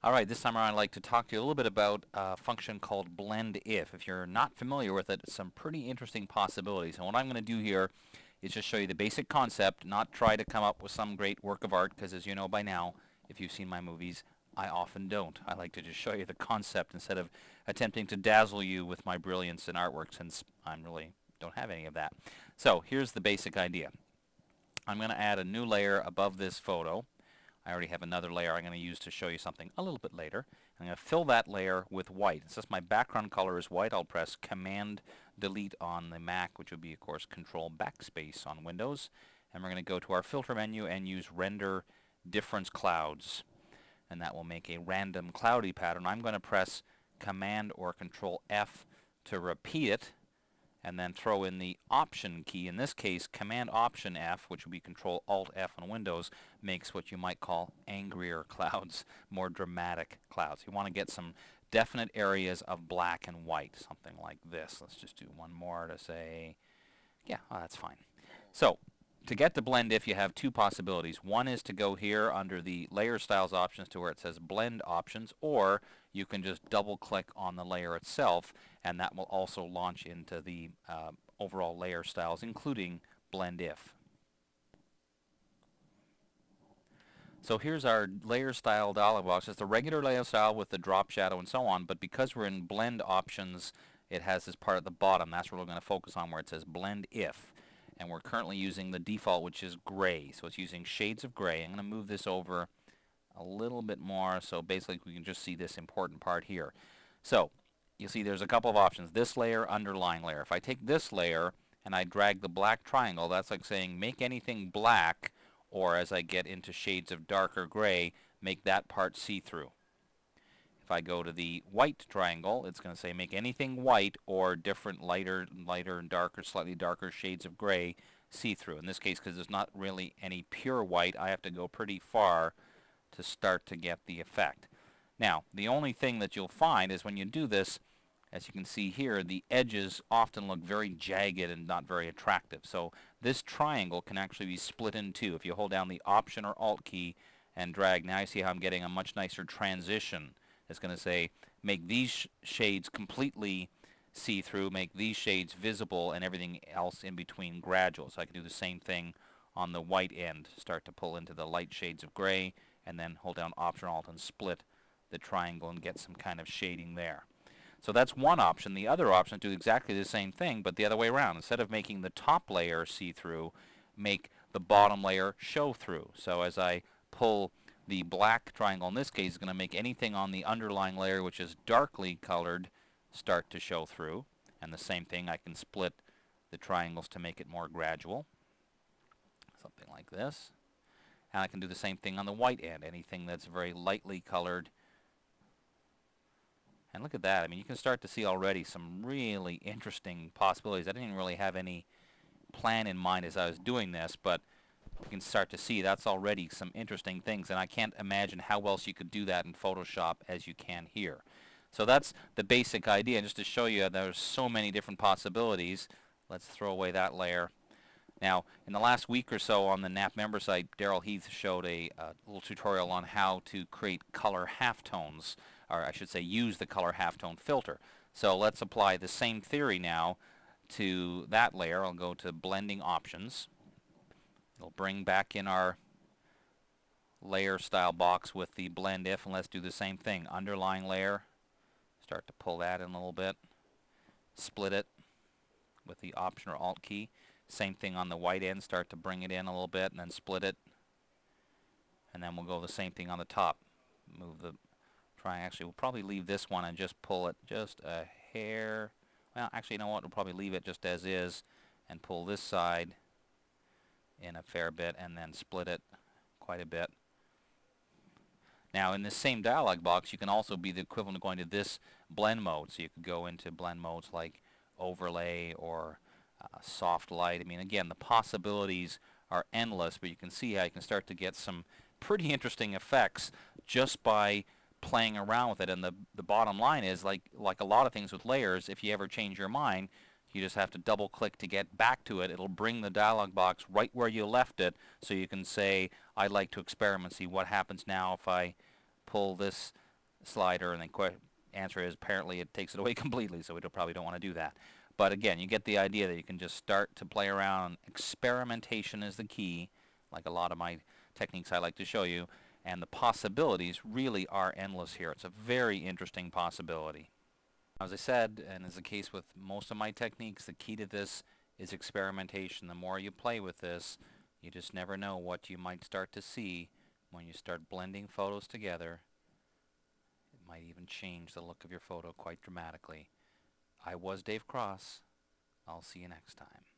Alright, this time around I'd like to talk to you a little bit about a function called blend if. If you're not familiar with it, it's some pretty interesting possibilities. And what I'm going to do here is just show you the basic concept, not try to come up with some great work of art, because as you know by now, if you've seen my movies, I often don't. I like to just show you the concept instead of attempting to dazzle you with my brilliance in artwork, since I really don't have any of that. So here's the basic idea. I'm going to add a new layer above this photo. I already have another layer I'm going to use to show you something a little bit later. I'm going to fill that layer with white. Since my background color is white, I'll press Command Delete on the Mac, which would be, of course, Control Backspace on Windows. And we're going to go to our filter menu and use Render Difference Clouds. And that will make a random cloudy pattern. I'm going to press Command or Control F to repeat it, and then throw in the Option key. In this case, Command Option F, which would be Control Alt F on Windows, makes what you might call angrier clouds, more dramatic clouds. You want to get some definite areas of black and white, something like this. Let's just do one more to say, yeah, that's fine. So, to get to blend if, you have two possibilities. One is to go here under the layer styles options to where it says blend options, or you can just double click on the layer itself, and that will also launch into the overall layer styles, including blend if. So here's our layer style dialog box. It's the regular layer style with the drop shadow and so on, but because we're in blend options, it has this part at the bottom. That's where we're going to focus on, where it says blend if. And we're currently using the default, which is gray. So it's using shades of gray. I'm going to move this over a little bit more so basically we can just see this important part here. So you see there's a couple of options. This layer, underlying layer. If I take this layer and I drag the black triangle, that's like saying make anything black, or as I get into shades of darker gray, make that part see-through. If I go to the white triangle, it's going to say make anything white or different lighter and darker, slightly darker shades of gray see-through. In this case, because there's not really any pure white, I have to go pretty far to start to get the effect. Now, the only thing that you'll find is when you do this, as you can see here, the edges often look very jagged and not very attractive. So this triangle can actually be split in two. If you hold down the Option or Alt key and drag, now you see how I'm getting a much nicer transition. It's going to say make these shades completely see-through, make these shades visible, and everything else in between gradual. So I can do the same thing on the white end. Start to pull into the light shades of gray, and then hold down Option Alt and split the triangle and get some kind of shading there. So that's one option. The other option is to do exactly the same thing, but the other way around. Instead of making the top layer see-through, make the bottom layer show-through. So as I pull the black triangle, in this case, is going to make anything on the underlying layer, which is darkly colored, start to show through. And the same thing, I can split the triangles to make it more gradual. Something like this. And I can do the same thing on the white end. Anything that's very lightly colored. And look at that. I mean, you can start to see already some really interesting possibilities. I didn't really have any plan in mind as I was doing this, but you can start to see that's already some interesting things, and I can't imagine how else you could do that in Photoshop as you can here. So that's the basic idea, just to show you there's so many different possibilities. Let's throw away that layer. Now, in the last week or so on the NAP member site, Daryl Heath showed a little tutorial on how to create color halftones, or I should say use the color halftone filter. So let's apply the same theory now to that layer. I'll go to Blending Options. It'll bring back in our layer style box with the blend if, and let's do the same thing. Underlying layer, start to pull that in a little bit, split it with the Option or Alt key. Same thing on the white end, start to bring it in a little bit and then split it. And then we'll go the same thing on the top. Move the triangle. Actually, we'll probably leave this one and just pull it just a hair. Well, actually, you know what? We'll probably leave it just as is and pull this side in a fair bit and then split it quite a bit. Now, in this same dialog box, you can also be the equivalent of going to this blend mode. So you could go into blend modes like overlay or soft light. I mean, again, the possibilities are endless, but you can see how you can start to get some pretty interesting effects just by playing around with it. And the bottom line is, like a lot of things with layers, if you ever change your mind, you just have to double click to get back to it. It'll bring the dialog box right where you left it, so you can say, I'd like to experiment, see what happens now if I pull this slider, and the answer is apparently it takes it away completely, so we probably don't want to do that. But again, you get the idea that you can just start to play around. Experimentation is the key, like a lot of my techniques I like to show you, and the possibilities really are endless here. It's a very interesting possibility. As I said, and as the case with most of my techniques, the key to this is experimentation. The more you play with this, you just never know what you might start to see when you start blending photos together. It might even change the look of your photo quite dramatically. I was Dave Cross. I'll see you next time.